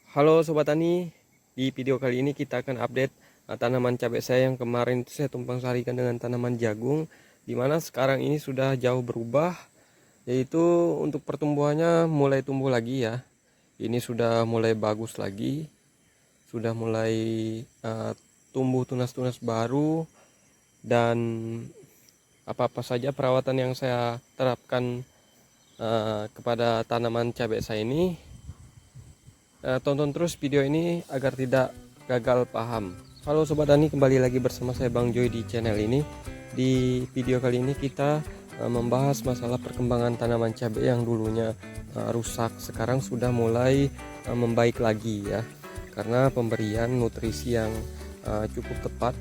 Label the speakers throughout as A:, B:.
A: Halo Sobat Tani, di video kali ini kita akan update tanaman cabai saya yang kemarin itu saya tumpang sarikan dengan tanaman jagung, dimana sekarang ini sudah jauh berubah, yaitu untuk pertumbuhannya mulai tumbuh lagi ya. Ini sudah mulai bagus lagi, sudah mulai tumbuh tunas-tunas baru, dan apa-apa saja perawatan yang saya terapkan kepada tanaman cabai saya ini. Tonton terus video ini agar tidak gagal paham. Halo Sobat Tani, kembali lagi bersama saya Bang Joy di channel ini. Di video kali ini kita membahas masalah perkembangan tanaman cabai yang dulunya rusak, sekarang sudah mulai membaik lagi ya, karena pemberian nutrisi yang cukup tepat.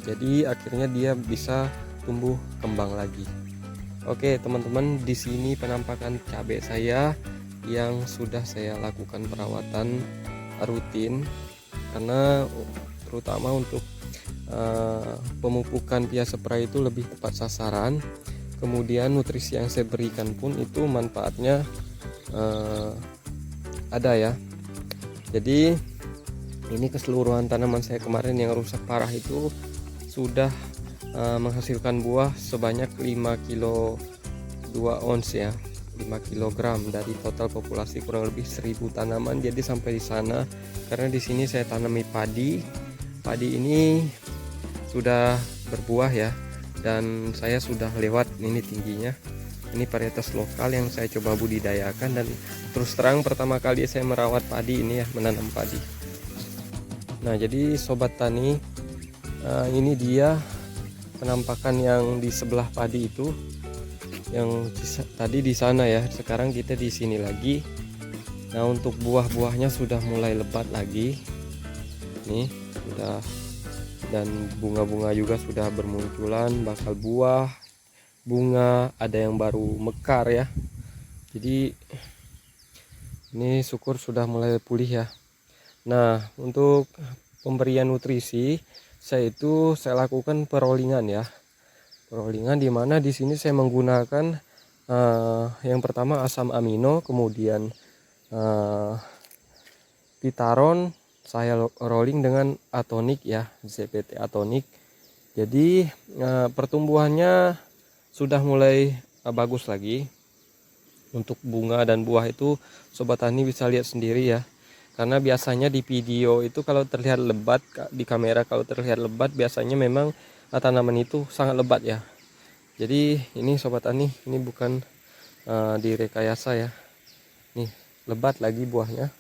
A: Jadi akhirnya dia bisa tumbuh kembang lagi. Oke teman-teman, di sini penampakan cabai saya yang sudah saya lakukan perawatan rutin, karena terutama untuk pemupukan via spray itu lebih tepat sasaran. Kemudian nutrisi yang saya berikan pun itu manfaatnya ada ya. Jadi ini keseluruhan tanaman saya kemarin yang rusak parah itu sudah menghasilkan buah sebanyak 5 kilo 2 ons ya, 5 kg dari total populasi kurang lebih 1000 tanaman. Jadi sampai di sana, karena di sini saya tanami padi. Padi ini sudah berbuah ya, dan saya sudah lewat ini tingginya. Ini varietas lokal yang saya coba budidayakan, dan terus terang pertama kali saya merawat padi ini ya, menanam padi. Nah jadi Sobat Tani, ini dia penampakan yang di sebelah padi itu, yang tadi di sana ya, sekarang kita di sini lagi. Nah untuk buah-buahnya sudah mulai lebat lagi nih, sudah, dan bunga-bunga juga sudah bermunculan, bakal buah, bunga, ada yang baru mekar ya. Jadi ini syukur sudah mulai pulih ya. Nah untuk pemberian nutrisi saya lakukan perolingan ya, perolingan dimana di sini saya menggunakan yang pertama asam amino, kemudian Pitaron saya rolling dengan atonik ya, ZPT atonik. Jadi pertumbuhannya sudah mulai bagus lagi. Untuk bunga dan buah itu Sobat Tani bisa lihat sendiri ya, karena biasanya di video itu kalau terlihat lebat, di kamera kalau terlihat lebat, biasanya memang tanaman itu sangat lebat ya. Jadi ini Sobat Tani, ini bukan direkayasa ya, nih lebat lagi buahnya.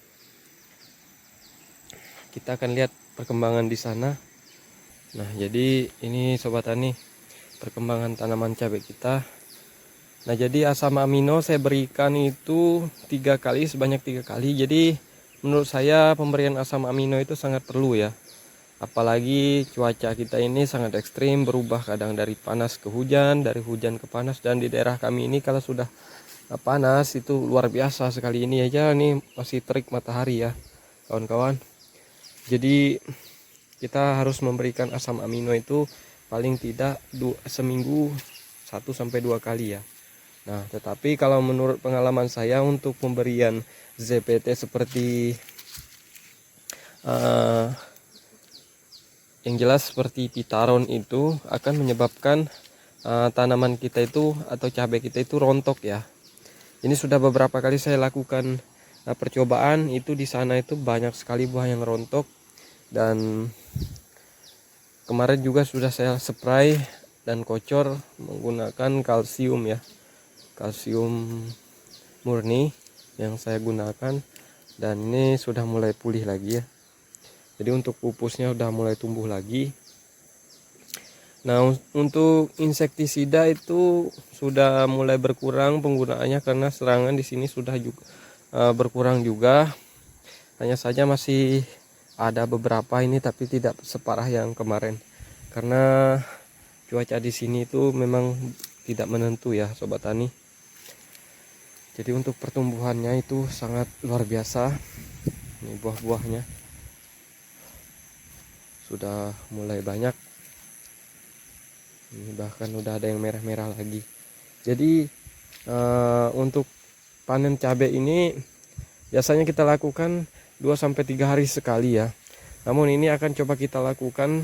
A: Kita akan lihat perkembangan di sana. Nah jadi ini Sobat Tani perkembangan tanaman cabai kita. Nah jadi asam amino saya berikan itu 3 kali, sebanyak 3 kali. Jadi menurut saya pemberian asam amino itu sangat perlu ya, apalagi cuaca kita ini sangat ekstrim, berubah kadang dari panas ke hujan, dari hujan ke panas. Dan di daerah kami ini kalau sudah panas itu luar biasa sekali. Ini aja nih masih terik matahari ya kawan-kawan. Jadi kita harus memberikan asam amino itu paling tidak seminggu 1-2 kali ya. Nah tetapi kalau menurut pengalaman saya untuk pemberian ZPT seperti yang jelas seperti Pitaron itu akan menyebabkan tanaman kita itu atau cabai kita itu rontok ya. Ini sudah beberapa kali saya lakukan percobaan itu, di sana itu banyak sekali buah yang rontok. Dan kemarin juga sudah saya spray dan kocor menggunakan kalsium ya, kalsium murni yang saya gunakan, dan ini sudah mulai pulih lagi ya. Jadi untuk pupusnya sudah mulai tumbuh lagi. Nah untuk insektisida itu sudah mulai berkurang penggunaannya, karena serangan di sini sudah juga berkurang juga. Hanya saja masih ada beberapa ini, tapi tidak separah yang kemarin, karena cuaca di sini itu memang tidak menentu ya Sobat Tani. Jadi untuk pertumbuhannya itu sangat luar biasa. Ini buah-buahnya sudah mulai banyak. Ini bahkan udah ada yang merah-merah lagi. Jadi untuk panen cabai ini biasanya kita lakukan 2-3 hari sekali ya. Namun ini akan coba kita lakukan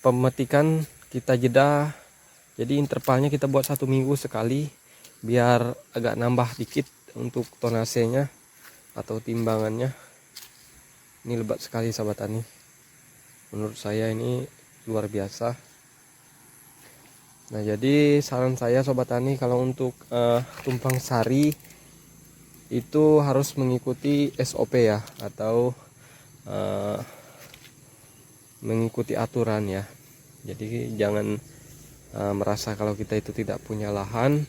A: pemetikan, kita jeda. Jadi intervalnya kita buat 1 minggu sekali biar agak nambah dikit untuk tonasenya atau timbangannya. Ini lebat sekali sahabat tani, menurut saya ini luar biasa. Nah, jadi saran saya sobat tani, kalau untuk tumpang sari itu harus mengikuti SOP ya, atau mengikuti aturan ya. Jadi jangan merasa kalau kita itu tidak punya lahan,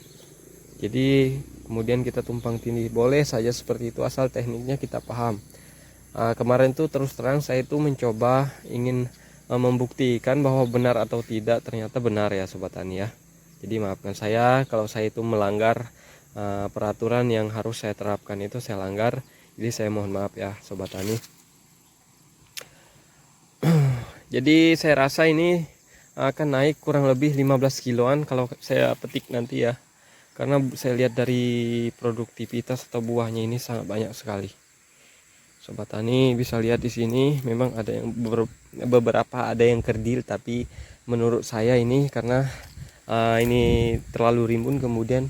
A: jadi kemudian kita tumpang tindih. Boleh saja seperti itu asal tekniknya kita paham. Kemarin tuh terus terang saya itu mencoba ingin membuktikan bahwa benar atau tidak, ternyata benar ya sobat tani ya. Jadi maafkan saya kalau saya itu melanggar peraturan yang harus saya terapkan, itu saya langgar. Jadi saya mohon maaf ya sobat tani. Jadi saya rasa ini akan naik kurang lebih 15 kiloan kalau saya petik nanti ya. Karena saya lihat dari produktivitas atau buahnya ini sangat banyak sekali. Sobat tani bisa lihat di sini, memang ada yang beberapa ada yang kerdil, tapi menurut saya ini karena ini terlalu rimbun, kemudian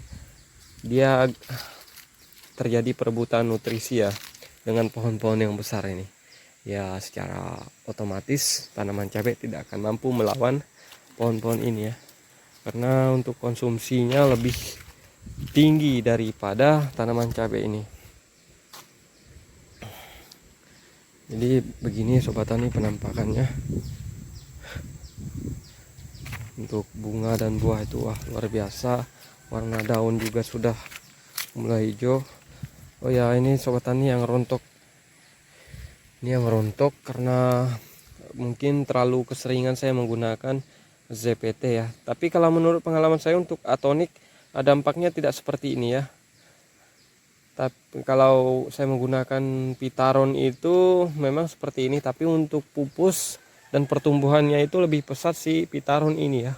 A: dia terjadi perebutan nutrisi ya dengan pohon-pohon yang besar ini. Ya secara otomatis tanaman cabai tidak akan mampu melawan pohon-pohon ini ya, karena untuk konsumsinya lebih tinggi daripada tanaman cabai ini. Jadi begini sobat tani penampakannya. Untuk bunga dan buah itu wah luar biasa. Warna daun juga sudah mulai hijau. Oh ya, ini sobat tani yang rontok. Ini yang rontok karena mungkin terlalu keseringan saya menggunakan ZPT ya. Tapi kalau menurut pengalaman saya untuk atonik dampaknya tidak seperti ini ya. Tapi kalau saya menggunakan Pitaron itu memang seperti ini, tapi untuk pupus dan pertumbuhannya itu lebih pesat si Pitaron ini ya.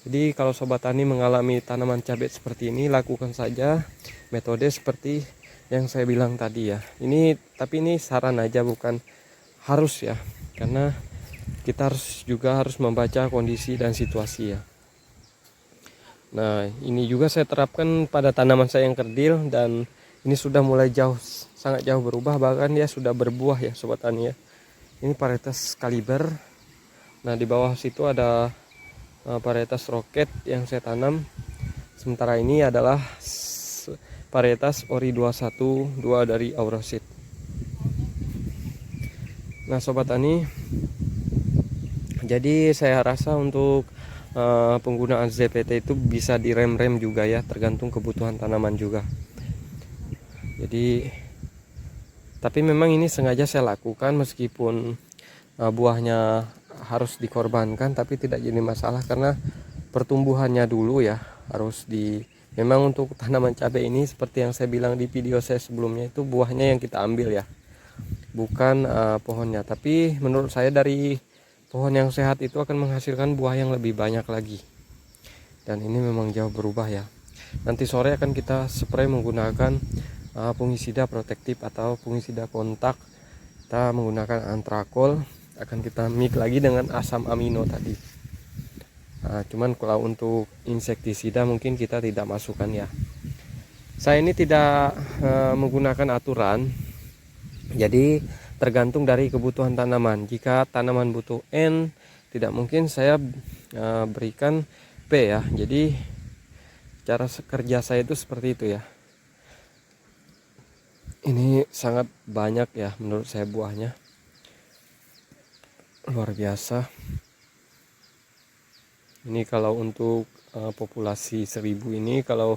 A: Jadi kalau sobat tani mengalami tanaman cabai seperti ini, lakukan saja metode seperti yang saya bilang tadi ya. Tapi ini saran aja, bukan harus ya, karena kita harus membaca kondisi dan situasi ya. Nah, ini juga saya terapkan pada tanaman saya yang kerdil, dan ini sudah mulai sangat jauh berubah, bahkan dia sudah berbuah ya sobat tani ya. Ini varietas kaliber. Nah, di bawah situ ada varietas roket yang saya tanam. Sementara ini adalah varietas Ori 212 dari Auroseed. Nah sobat tani, jadi saya rasa untuk penggunaan ZPT itu bisa direm-rem juga ya, tergantung kebutuhan tanaman juga. Jadi tapi memang ini sengaja saya lakukan meskipun buahnya harus dikorbankan, tapi tidak jadi masalah karena pertumbuhannya dulu ya harus memang untuk tanaman cabai ini seperti yang saya bilang di video saya sebelumnya, itu buahnya yang kita ambil ya, bukan pohonnya. Tapi menurut saya dari pohon yang sehat itu akan menghasilkan buah yang lebih banyak lagi. Dan ini memang jauh berubah ya. Nanti sore akan kita spray menggunakan fungisida protektif atau fungisida kontak. Kita menggunakan antrakol, akan kita mix lagi dengan asam amino tadi. Cuman kalau untuk insektisida mungkin kita tidak masukkan ya. Saya ini tidak menggunakan aturan, jadi tergantung dari kebutuhan tanaman. Jika tanaman butuh N, tidak mungkin saya berikan P ya. Jadi cara kerja saya itu seperti itu ya. Ini sangat banyak ya menurut saya buahnya, luar biasa. Ini kalau untuk populasi 1000 ini, kalau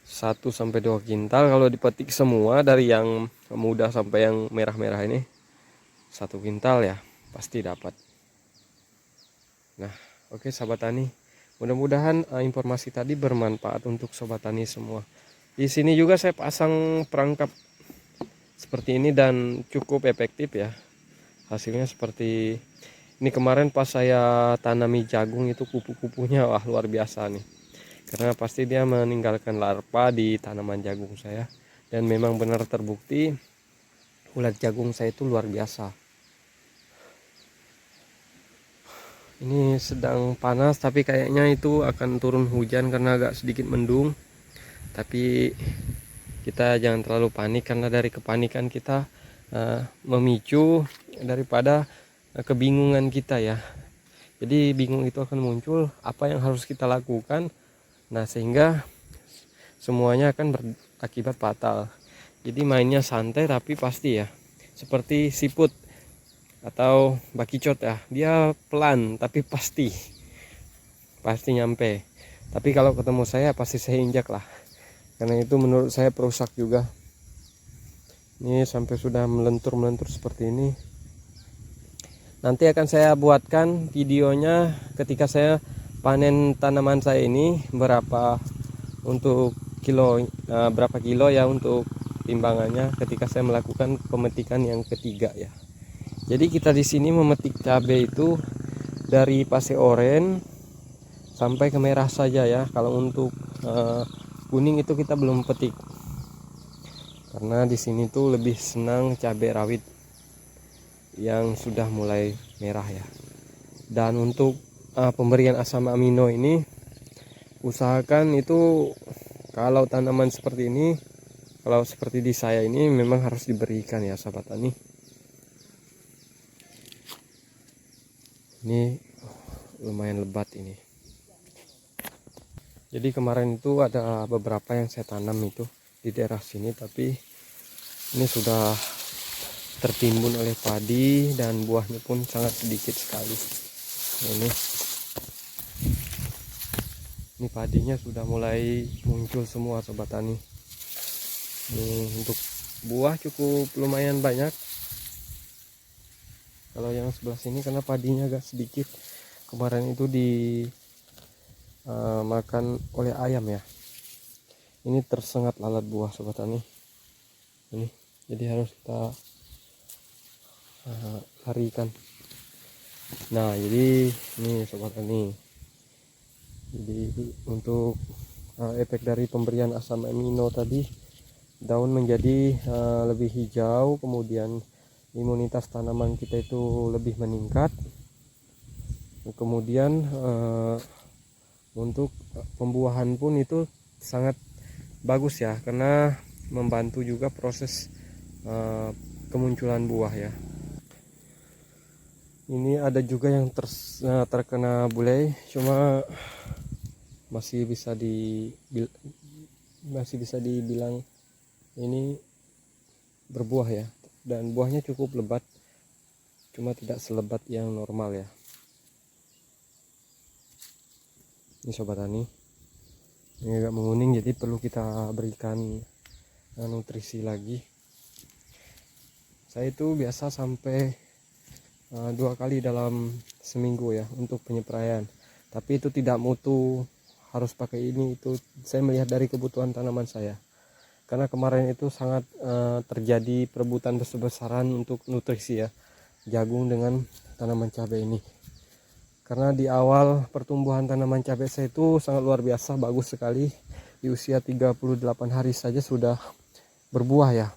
A: 1-2 kintal kalau dipetik semua dari yang muda sampai yang merah-merah ini, 1 kintal ya pasti dapat. Nah oke sahabat tani, mudah-mudahan informasi tadi bermanfaat untuk sobat tani semua. Di sini juga saya pasang perangkap seperti ini dan cukup efektif ya. Hasilnya seperti ini. Kemarin pas saya tanami jagung itu kupu-kupunya wah luar biasa nih. karena pasti dia meninggalkan larva di tanaman jagung saya. Dan memang benar terbukti ulat jagung saya itu luar biasa. Ini sedang panas, tapi kayaknya itu akan turun hujan karena agak sedikit mendung. Tapi kita jangan terlalu panik, karena dari kepanikan kita memicu daripada kebingungan kita ya. Jadi bingung itu akan muncul apa yang harus kita lakukan. Nah, sehingga semuanya akan berakibat fatal. Jadi mainnya santai tapi pasti ya. Seperti siput atau bakicot ya, dia pelan tapi pasti nyampe. Tapi kalau ketemu saya pasti saya injak lah, karena itu menurut saya perusak juga. Ini sampai sudah melentur seperti ini. Nanti akan saya buatkan videonya ketika saya panen tanaman saya ini, berapa untuk kilo, berapa kilo ya untuk timbangannya ketika saya melakukan pemetikan yang ketiga ya. Jadi kita di sini memetik cabai itu dari fase oren sampai ke merah saja ya. Kalau untuk kuning itu kita belum petik, karena di sini tuh lebih senang cabai rawit yang sudah mulai merah ya. Dan untuk pemberian asam amino ini, usahakan itu kalau tanaman seperti ini, kalau seperti di saya ini, memang harus diberikan ya sahabat tani. Ini lumayan lebat ini. Jadi kemarin itu ada beberapa yang saya tanam itu di daerah sini, tapi ini sudah tertimbun oleh padi dan buahnya pun sangat sedikit sekali. Nah, ini padinya sudah mulai muncul semua sobat tani. Ini untuk buah cukup lumayan banyak. Kalau yang sebelah sini karena padinya agak sedikit, kemarin itu dimakan oleh ayam ya. Ini tersengat lalat buah sobat tani. Ini jadi harus kita larikan. Nah, jadi ini sobat tani. Jadi untuk efek dari pemberian asam amino tadi, daun menjadi lebih hijau, kemudian imunitas tanaman kita itu lebih meningkat. Kemudian untuk pembuahan pun itu sangat bagus ya, karena membantu juga proses kemunculan buah ya. Ini ada juga yang terkena bulai, cuma masih bisa dibilang ini berbuah ya, dan buahnya cukup lebat, cuma tidak selebat yang normal ya. Ini sobat tani, ini agak menguning, jadi perlu kita berikan nutrisi lagi. Saya itu biasa sampai 2 kali dalam seminggu ya untuk penyepraian, tapi itu tidak mutu harus pakai ini. Itu saya melihat dari kebutuhan tanaman saya, karena kemarin itu sangat terjadi perebutan besar-besaran untuk nutrisi ya, jagung dengan tanaman cabai ini. Karena di awal pertumbuhan tanaman cabai saya itu sangat luar biasa, bagus sekali. Di usia 38 hari saja sudah berbuah ya.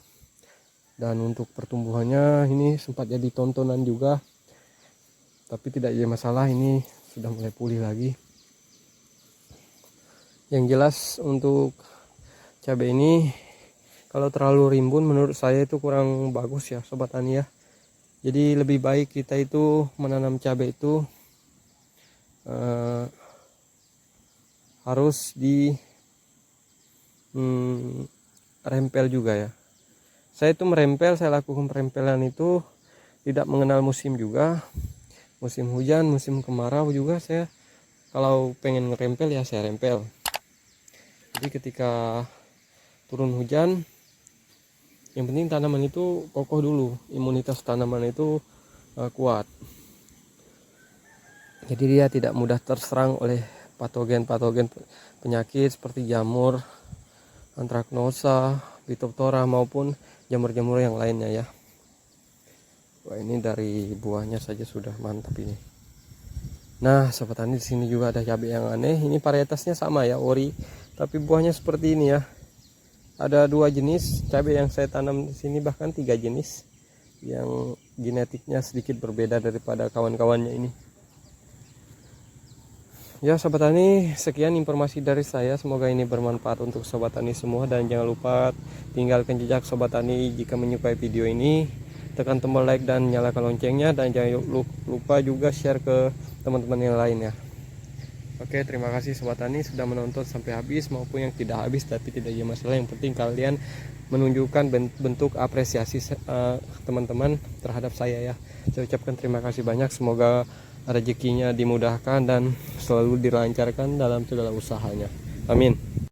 A: Dan untuk pertumbuhannya ini sempat jadi tontonan juga, tapi tidak jadi masalah, ini sudah mulai pulih lagi. Yang jelas untuk cabai ini kalau terlalu rimbun menurut saya itu kurang bagus ya sobat tani ya. Jadi lebih baik kita itu menanam cabai itu harus di rempel juga ya. Saya itu merempel, saya lakukan perempelan itu tidak mengenal musim juga. Musim hujan, musim kemarau juga saya kalau pengen ngerempel ya saya rempel. Jadi ketika turun hujan, yang penting tanaman itu kokoh dulu, imunitas tanaman itu kuat. Jadi dia tidak mudah terserang oleh patogen-patogen penyakit seperti jamur, antraknosa, Phytophthora maupun jamur-jamur yang lainnya ya. Wah, ini dari buahnya saja sudah mantap ini. Nah, sobat tani, di sini juga ada cabai yang aneh. Ini varietasnya sama ya, ori, tapi buahnya seperti ini ya. Ada 2 jenis cabai yang saya tanam di sini, bahkan 3 jenis yang genetiknya sedikit berbeda daripada kawan-kawannya ini. Ya sobat tani, sekian informasi dari saya, semoga ini bermanfaat untuk sobat tani semua, dan jangan lupa tinggalkan jejak sobat tani jika menyukai video ini, tekan tombol like dan nyalakan loncengnya, dan jangan lupa juga share ke teman-teman yang lain ya. Oke, terima kasih sobat tani sudah menonton sampai habis, maupun yang tidak habis, tapi tidak ada masalah, yang penting kalian menunjukkan bentuk apresiasi teman-teman terhadap saya ya. Saya ucapkan terima kasih banyak, semoga rezekinya dimudahkan dan selalu dilancarkan dalam segala usahanya. Amin.